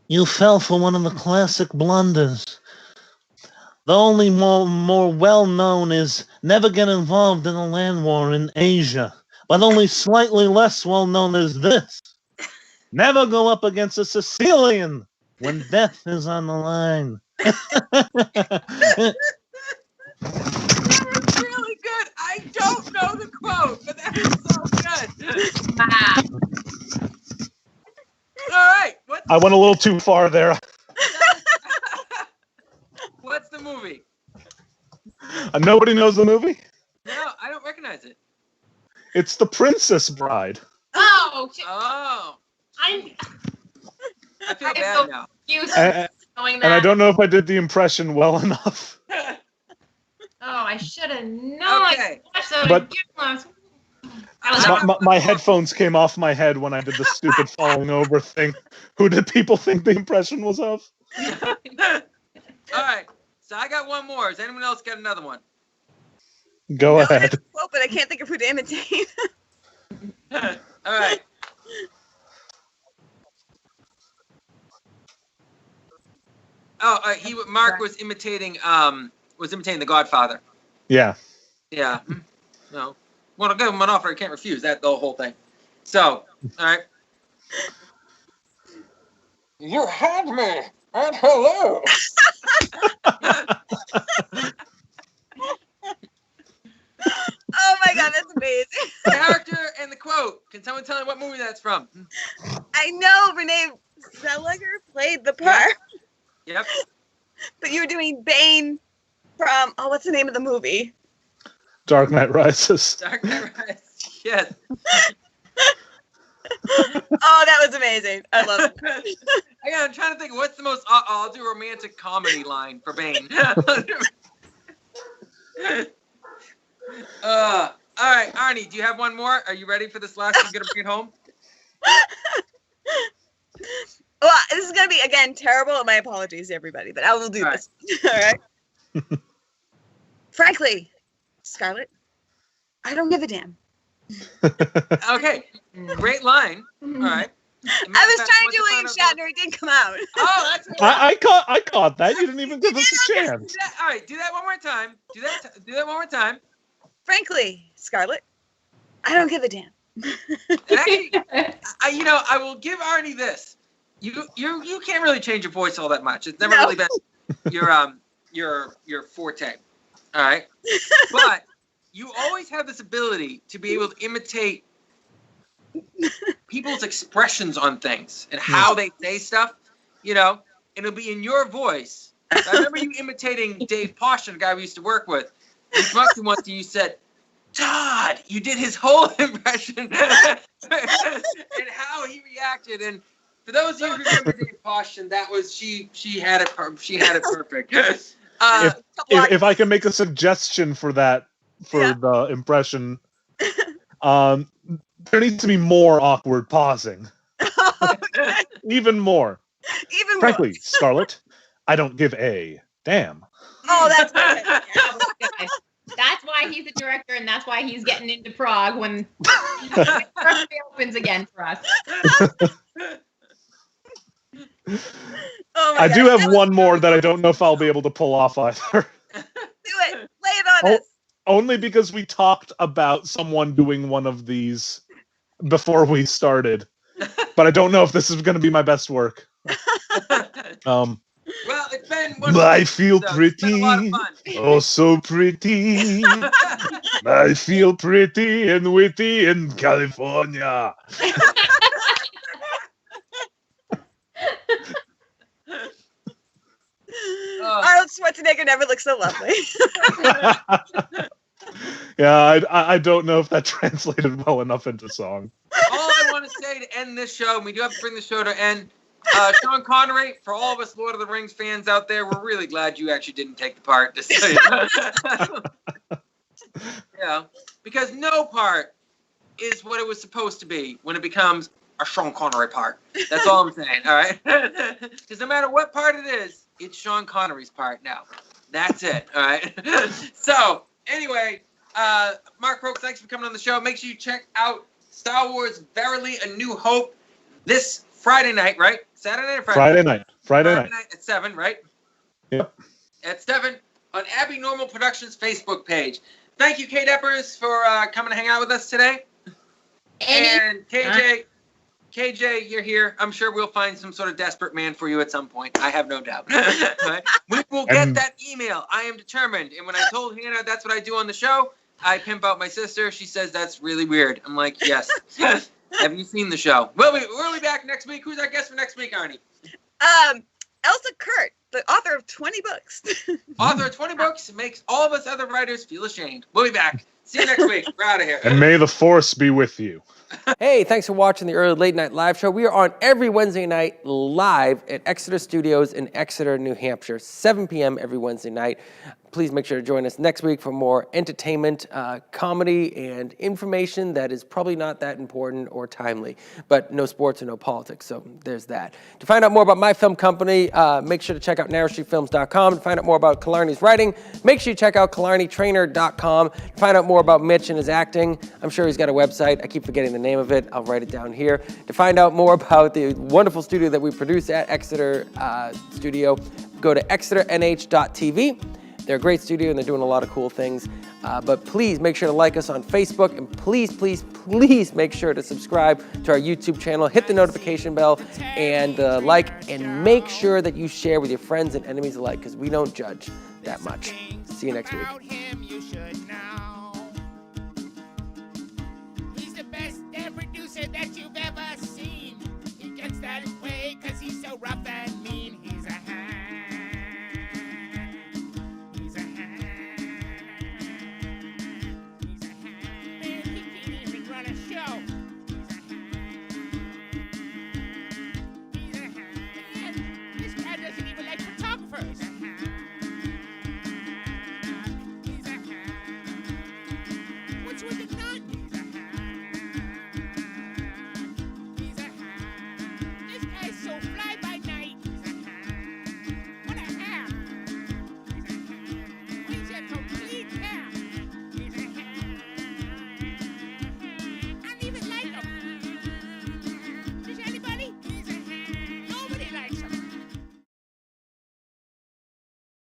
You fell for one of the classic blunders. The only more well-known is never get involved in a land war in Asia. But only slightly less well-known is this. Never go up against a Sicilian when death is on the line. That's really good. I don't know the quote, but that is so good. All right. I went a little too far there. What's the movie? Nobody knows the movie? No, I don't recognize it. It's The Princess Bride. Oh. Oh. I feel bad so now. confused knowing that. And I don't know if I did the impression well enough. Oh, I should have known. Okay. But my headphones came off my head when I did the stupid falling over thing. Who did people think the impression was of? All right. So I got one more. Has anyone else got another one? Go ahead. Well, but I can't think of who to imitate. All right. Mark was imitating The Godfather. Yeah. Yeah. No. Well, I'll give him an offer I can't refuse. That the whole thing. So, all right. You had me. And hello. Oh my god, that's amazing. Character and the quote. Can someone tell me what movie that's from? I know Renee Zellweger played the part. Yep. But you were doing Bane from, what's the name of the movie? Dark Knight Rises. Dark Knight Rises. Yes. Oh, that was amazing. I love it. I'm trying to think what's the most. I'll do a romantic comedy line for Bane. All right, Arnie, do you have one more? Are you ready for this last one? You're gonna bring it home? Well, this is going to be, again, terrible, and my apologies to everybody, but I will do this. All right? Frankly, Scarlett, I don't give a damn. Okay, great line. All right. I was trying to do William Shatner. It didn't come out. Oh, that's I caught that. You didn't even give us a chance. All right, do that one more time. Do that one more time. Frankly, Scarlett, I don't give a damn. Actually, I will give Arnie this. You can't really change your voice all that much. It's never really been your forte. All right, but you always have this ability to be able to imitate people's expressions on things and how they say stuff. And it'll be in your voice. I remember you imitating Dave Posher, the guy we used to work with. Once you said, "Todd," you did his whole impression and how he reacted. And for those of you who remember Dave Posher, that was she had it perfect. If I can make a suggestion for that the impression, there needs to be more awkward pausing. Okay. Even more. Even Frankly, more. Scarlett, I don't give a damn. Oh, that's good. That's why he's a director, and that's why he's getting into Prague when it opens again for us. Oh my I God. do have one more that I don't know if I'll be able to pull off either. Do it. Lay it on us. Only because we talked about someone doing one of these before we started. But I don't know if this is going to be my best work. Well, it's been wonderful. I feel pretty. It's been a lot of fun. Oh, so pretty. I feel pretty and witty in California. Arnold Schwarzenegger never looks so lovely. Yeah, I don't know if that translated well enough into song. All I want to say to end this show, and we do have to bring the show to end. Sean Connery, for all of us Lord of the Rings fans out there, we're really glad you actually didn't take the part. Just so you know. Because no part is what it was supposed to be when it becomes a Sean Connery part. That's all I'm saying, all right? Because no matter what part it is, it's Sean Connery's part now. That's it, all right? So, anyway, Mark Prokes, thanks for coming on the show. Make sure you check out Star Wars Verily A New Hope this Friday night, right? Saturday night or Friday night? Friday night at 7, right? Yep. At 7 on Abby Normal Productions Facebook page. Thank you, Kate Eppers, for coming to hang out with us today. And KJ, you're here. I'm sure we'll find some sort of desperate man for you at some point. I have no doubt. Right? We will get that email. I am determined. And when I told Hannah that's what I do on the show, I pimp out my sister. She says that's really weird. I'm like, yes. Have you seen the show? We'll be back next week. Who's our guest for next week, Arnie? Elsa Kurt, the author of 20 books. Author of 20 books makes all of us other writers feel ashamed. We'll be back. See you next week. We're out of here. And may the force be with you. Hey, thanks for watching the Early Late Night Live Show. We are on every Wednesday night live at Exeter Studios in Exeter, New Hampshire, 7 p.m. every Wednesday night. Please make sure to join us next week for more entertainment, comedy, and information that is probably not that important or timely, but no sports or no politics, so there's that. To find out more about my film company, make sure to check out NarrowStreetFilms.com. To find out more about Killarney's writing, make sure you check out KillarneyTraynor.com. To find out more about Mitch and his acting, I'm sure he's got a website. I keep forgetting the name of it. I'll write it down here. To find out more about the wonderful studio that we produce at Exeter Studio, go to exeternh.tv. They're a great studio and they're doing a lot of cool things. But please make sure to like us on Facebook, and please, please, please make sure to subscribe to our YouTube channel. Hit the notification bell and like, and make sure that you share with your friends and enemies alike, because we don't judge that much. See you next week.